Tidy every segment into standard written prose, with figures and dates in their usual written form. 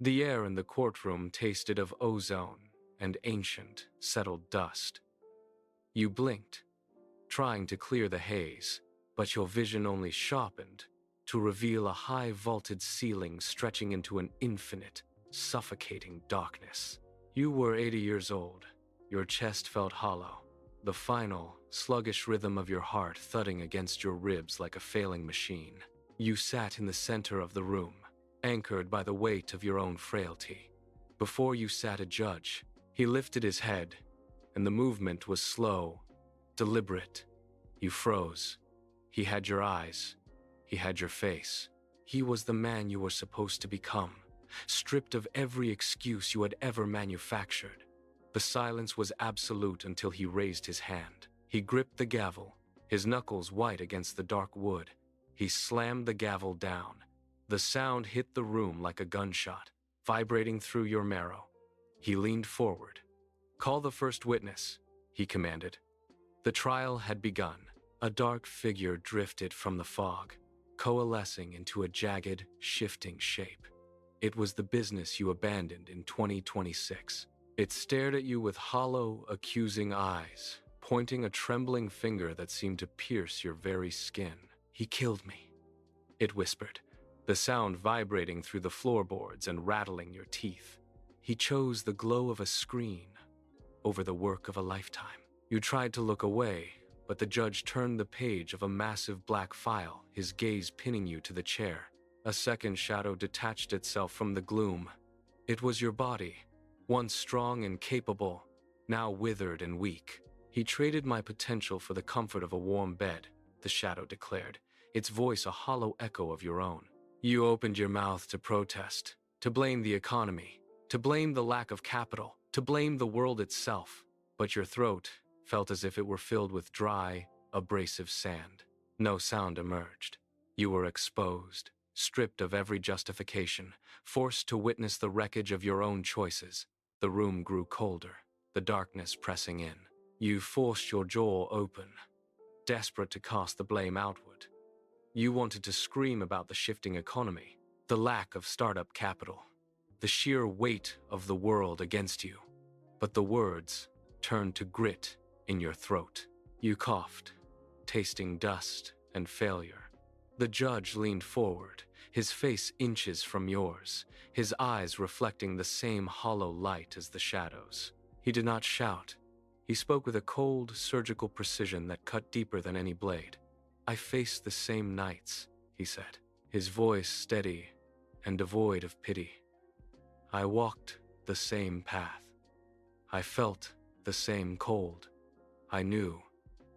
The air in the courtroom tasted of ozone and ancient, settled dust. You blinked, trying to clear the haze, but your vision only sharpened to reveal a high vaulted ceiling stretching into an infinite, suffocating darkness. You were 80 years old. Your chest felt hollow, the final, sluggish rhythm of your heart thudding against your ribs like a failing machine. You sat in the center of the room, anchored by the weight of your own frailty. Before you sat a judge. He lifted his head, and the movement was slow, deliberate. You froze. He had your eyes. He had your face. He was the man you were supposed to become, stripped of every excuse you had ever manufactured. The silence was absolute until he raised his hand. He gripped the gavel, his knuckles white against the dark wood. He slammed the gavel down. The sound hit the room like a gunshot, vibrating through your marrow. He leaned forward. "Call the first witness," he commanded. The trial had begun. A dark figure drifted from the fog, coalescing into a jagged, shifting shape. It was the business you abandoned in 2026. It stared at you with hollow, accusing eyes, pointing a trembling finger that seemed to pierce your very skin. "He killed me," it whispered, the sound vibrating through the floorboards and rattling your teeth. "He chose the glow of a screen over the work of a lifetime." You tried to look away, but the judge turned the page of a massive black file, his gaze pinning you to the chair. A second shadow detached itself from the gloom. It was your body, once strong and capable, now withered and weak. "He traded my potential for the comfort of a warm bed," the shadow declared, its voice a hollow echo of your own. You opened your mouth to protest, to blame the economy, to blame the lack of capital, to blame the world itself, but your throat felt as if it were filled with dry, abrasive sand. No sound emerged. You were exposed, stripped of every justification, forced to witness the wreckage of your own choices. The room grew colder, the darkness pressing in. You forced your jaw open, desperate to cast the blame outward. You wanted to scream about the shifting economy, the lack of startup capital, the sheer weight of the world against you. But the words turned to grit in your throat. You coughed, tasting dust and failure. The judge leaned forward, his face inches from yours, his eyes reflecting the same hollow light as the shadows. He did not shout. He spoke with a cold, surgical precision that cut deeper than any blade. "I faced the same nights," he said, his voice steady and devoid of pity. "I walked the same path. I felt the same cold. I knew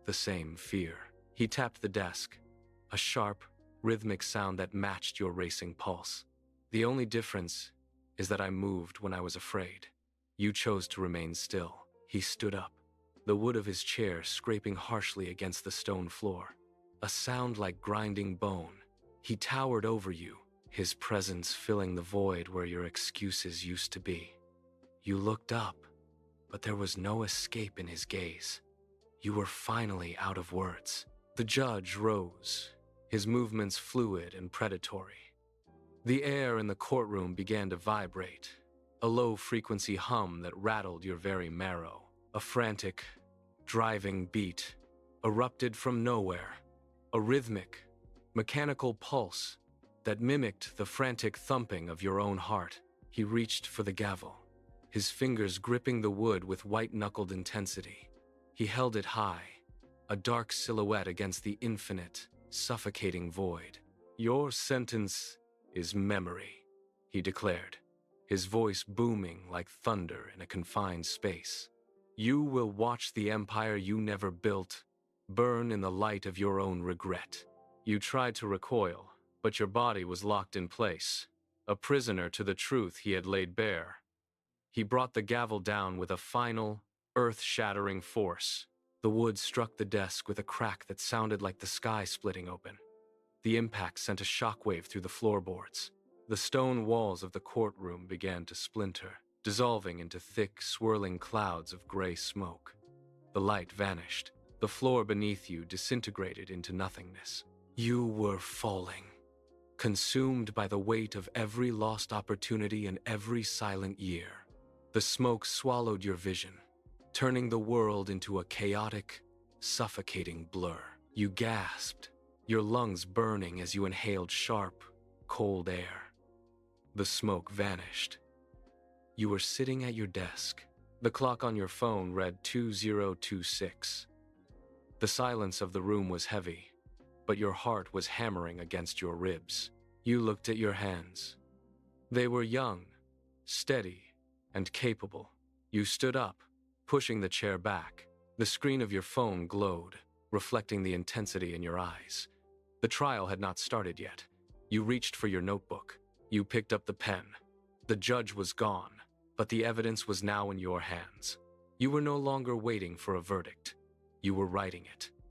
the same fear." He tapped the desk, a sharp, rhythmic sound that matched your racing pulse. "The only difference is that I moved when I was afraid. You chose to remain still." He stood up, the wood of his chair scraping harshly against the stone floor. A sound like grinding bone. He towered over you, his presence filling the void where your excuses used to be. You looked up, but there was no escape in his gaze. You were finally out of words. The judge rose, his movements fluid and predatory. The air in the courtroom began to vibrate, a low-frequency hum that rattled your very marrow. A frantic, driving beat erupted from nowhere, a rhythmic, mechanical pulse that mimicked the frantic thumping of your own heart. He reached for the gavel, his fingers gripping the wood with white-knuckled intensity. He held it high, a dark silhouette against the infinite, suffocating void. "Your sentence is memory," he declared, his voice booming like thunder in a confined space. "You will watch the empire you never built burn in the light of your own regret." You tried to recoil, but your body was locked in place, a prisoner to the truth he had laid bare. He brought the gavel down with a final, earth-shattering force. The wood struck the desk with a crack that sounded like the sky splitting open. The impact sent a shockwave through the floorboards. The stone walls of the courtroom began to splinter, dissolving into thick, swirling clouds of gray smoke. The light vanished. The floor beneath you disintegrated into nothingness. You were falling. consumed by the weight of every lost opportunity and every silent year. The smoke swallowed your vision, turning the world into a chaotic, suffocating blur. You gasped, your lungs burning as you inhaled sharp, cold air. The smoke vanished. You were sitting at your desk. The clock on your phone read 2026. The silence of the room was heavy, but your heart was hammering against your ribs. You looked at your hands. They were young, steady, and capable. You stood up, pushing the chair back. The screen of your phone glowed, reflecting the intensity in your eyes. The trial had not started yet. You reached for your notebook. You picked up the pen. The judge was gone, but the evidence was now in your hands. You were no longer waiting for a verdict. You were writing it.